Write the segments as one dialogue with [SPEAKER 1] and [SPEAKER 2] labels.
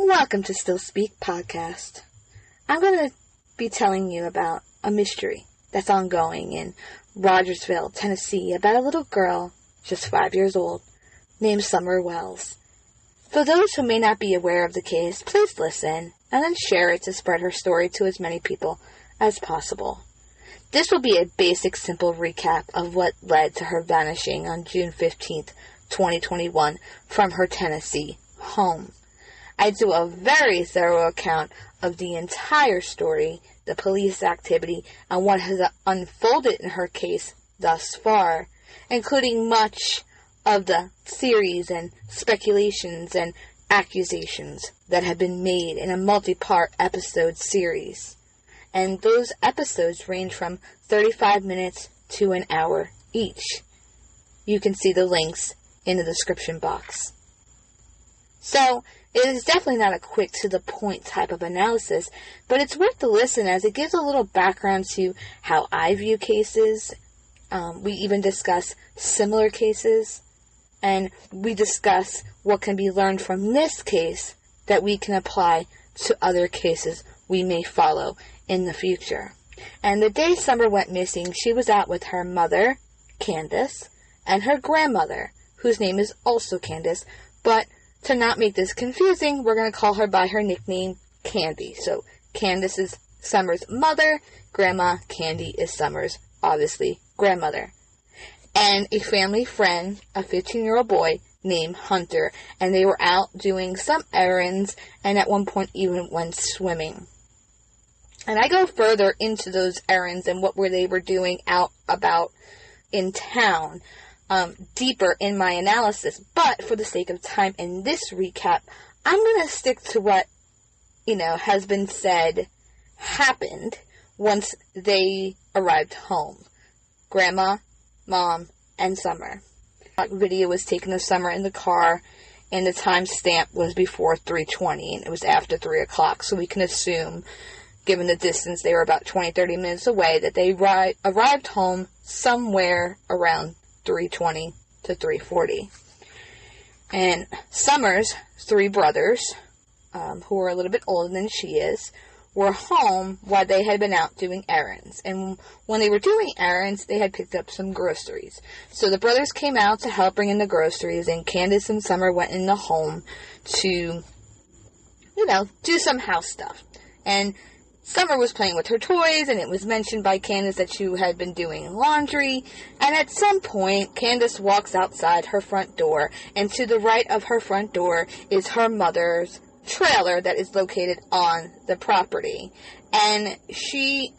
[SPEAKER 1] Welcome to Still Speak Podcast. I'm going to be telling you about a mystery that's ongoing in Rogersville, Tennessee, about a little girl, just 5 years old, named Summer Wells. For those who may not be aware of the case, please listen and then share it to spread her story to as many people as possible. This will be a basic, simple recap of what led to her vanishing on June 15th, 2021 from her Tennessee home. I do a very thorough account of the entire story, the police activity, and what has unfolded in her case thus far, including much of the theories and speculations and accusations that have been made in a multi-part episode series. And those episodes range from 35 minutes to an hour each. You can see the links in the description box. So, it is definitely not a quick to the point type of analysis, but it's worth the listen as it gives a little background to how I view cases. We even discuss similar cases, and we discuss what can be learned from this case that we can apply to other cases we may follow in the future. And the day Summer went missing, she was out with her mother, Candace, and her grandmother, whose name is also Candace, but to not make this confusing, we're going to call her by her nickname, Candy. So, Candace is Summer's mother, Grandma Candy is Summer's, obviously, grandmother. And a family friend, a 15-year-old boy named Hunter, and they were out doing some errands, and at one point even went swimming. And I go further into those errands and what they were doing out about in town, deeper in my analysis, but for the sake of time in this recap, I'm going to stick to what, has been said happened once they arrived home. Grandma, Mom, and Summer. That video was taken of Summer in the car, and the timestamp was before 3:20, and it was after 3 o'clock, so we can assume, given the distance, they were about 20-30 minutes away, that they arrived home somewhere around 3:20 to 3:40. And Summer's 3 brothers, who were a little bit older than she is, were home while they had been out doing errands. And when they were doing errands, they had picked up some groceries. So the brothers came out to help bring in the groceries, and Candace and Summer went in the home to, do some house stuff. And Summer was playing with her toys, and it was mentioned by Candace that she had been doing laundry, and at some point, Candace walks outside her front door, and to the right of her front door is her mother's trailer that is located on the property. And she's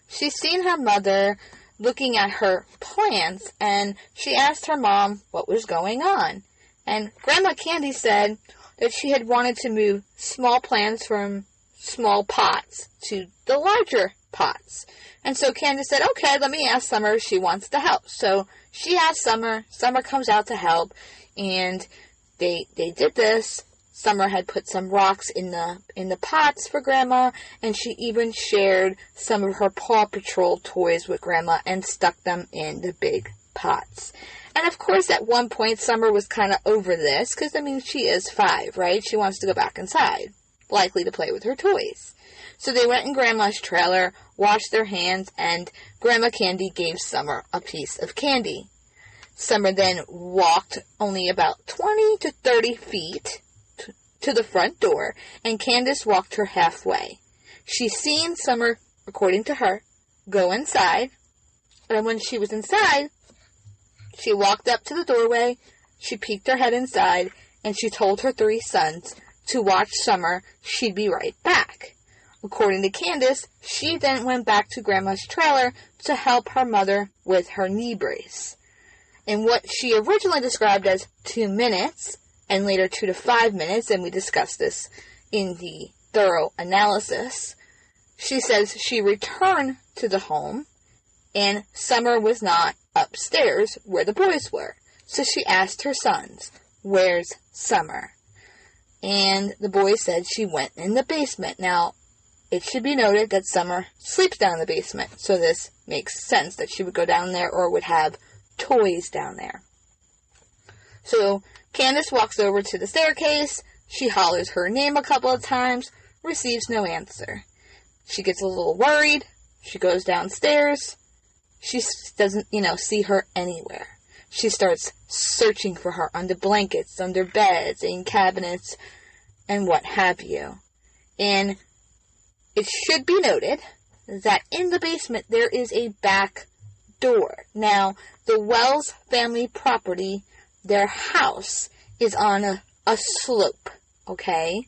[SPEAKER 1] seen her mother looking at her plants, and she asked her mom what was going on. And Grandma Candy said that she had wanted to move small plants from small pots to the larger pots. And so Candace said, okay, let me ask Summer if she wants to help. So she asked Summer. Summer comes out to help, and they did this. Summer had put some rocks in the pots for Grandma, and she even shared some of her Paw Patrol toys with Grandma and stuck them in the big pots. And of course, at one point, Summer was kind of over this, because, she is 5, right? She wants to go back inside, likely to play with her toys. So they went in Grandma's trailer, washed their hands, and Grandma Candy gave Summer a piece of candy. Summer then walked only about 20 to 30 feet to the front door, and Candace walked her halfway. She seen Summer, according to her, go inside, and when she was inside, she walked up to the doorway, she peeked her head inside, and she told her 3 sons to watch Summer, she'd be right back. According to Candace, she then went back to Grandma's trailer to help her mother with her knee brace. In what she originally described as 2 minutes, and later 2 to 5 minutes, and we discussed this in the thorough analysis, she says she returned to the home, and Summer was not upstairs where the boys were. So she asked her sons, where's Summer? And the boy said she went in the basement. Now, it should be noted that Summer sleeps down in the basement, so this makes sense that she would go down there or would have toys down there. So Candace walks over to the staircase. She hollers her name a couple of times, receives no answer. She gets a little worried. She goes downstairs. She doesn't, see her anywhere. She starts searching for her under blankets, under beds, in cabinets, and what have you. And it should be noted that in the basement there is a back door. Now, the Wells family property, their house, is on a slope, okay?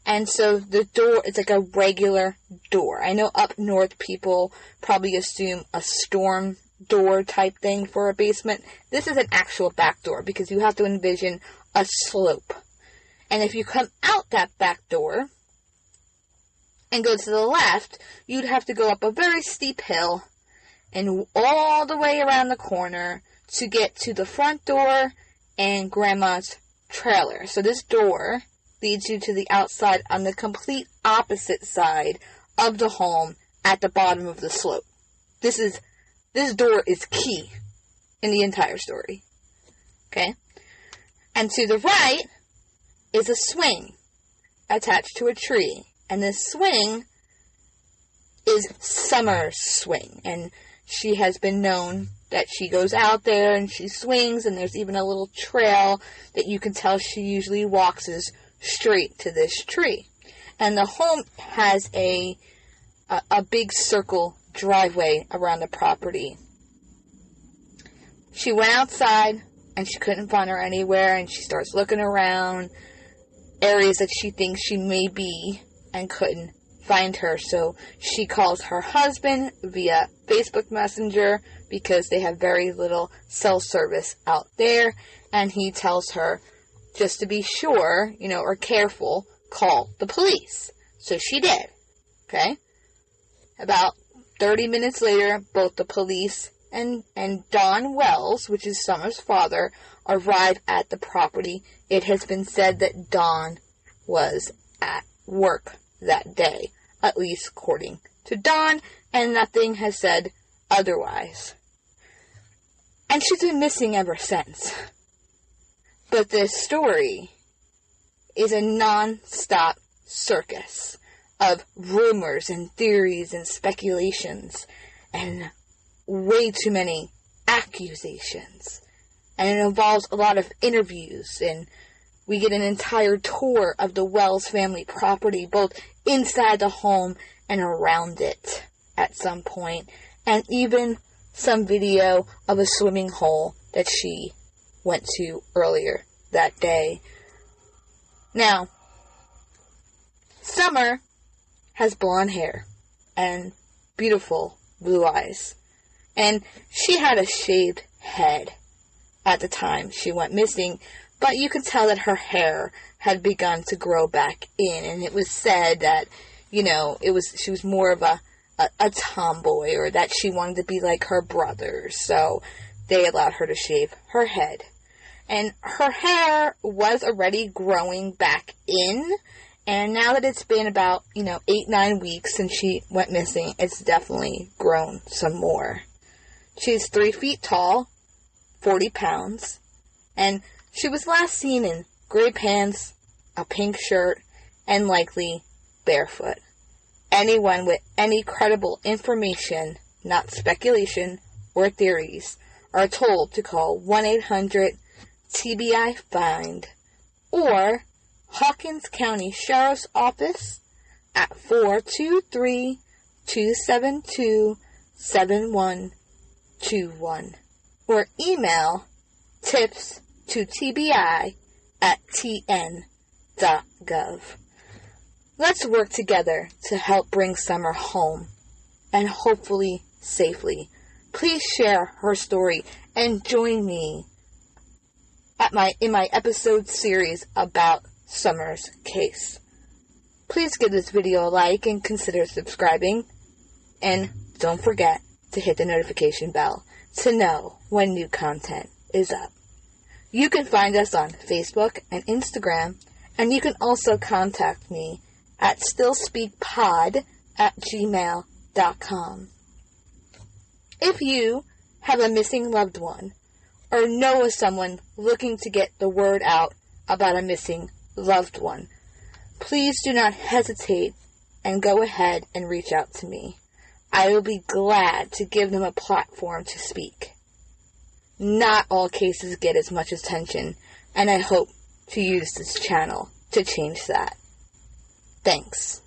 [SPEAKER 1] And so the door is like a regular door. I know up north people probably assume a storm door type thing for a basement. This is an actual back door because you have to envision a slope. And if you come out that back door and go to the left, you'd have to go up a very steep hill and all the way around the corner to get to the front door and Grandma's trailer. So this door leads you to the outside on the complete opposite side of the home at the bottom of the slope. This door is key in the entire story. Okay? And to the right is a swing attached to a tree. And this swing is Summer's swing. And she has been known that she goes out there and she swings, and there's even a little trail that you can tell she usually walks straight to this tree. And the home has a big circle driveway around the property. She went outside and she couldn't find her anywhere, and she starts looking around areas that she thinks she may be and couldn't find her. So she calls her husband via Facebook Messenger because they have very little cell service out there, and he tells her, just to be sure, or careful, call the police. So she did. Okay? About 30 minutes later, both the police and Don Wells, which is Summer's father, arrive at the property. It has been said that Don was at work that day, at least according to Don, and nothing has said otherwise. And she's been missing ever since. But this story is a non-stop circus of rumors and theories and speculations and way too many accusations. And it involves a lot of interviews, and we get an entire tour of the Wells family property, both inside the home and around it at some point, and even some video of a swimming hole that she went to earlier that day. Now, Summer has blonde hair and beautiful blue eyes, and she had a shaved head at the time she went missing, but you could tell that her hair had begun to grow back in, and it was said that, she was more of a tomboy, or that she wanted to be like her brothers, so they allowed her to shave her head. And her hair was already growing back in, and now that it's been about, 8-9 weeks since she went missing, it's definitely grown some more. She's 3 feet tall, 40 pounds, and she was last seen in gray pants, a pink shirt, and likely barefoot. Anyone with any credible information, not speculation or theories, are told to call 1-800-TBI-FIND or Hawkins County Sheriff's Office at 423-272-7121 or email tips-to-TBI@tn.gov. Let's work together to help bring Summer home, and hopefully safely. Please share her story and join me in my episode series about Summer's case. Please give this video a like and consider subscribing, and don't forget to hit the notification bell to know when new content is up. You can find us on Facebook and Instagram, and you can also contact me at stillspeakpod@gmail.com. If you have a missing loved one or know of someone looking to get the word out about a missing loved one, please do not hesitate and go ahead and reach out to me. I will be glad to give them a platform to speak. Not all cases get as much attention, and I hope to use this channel to change that. Thanks.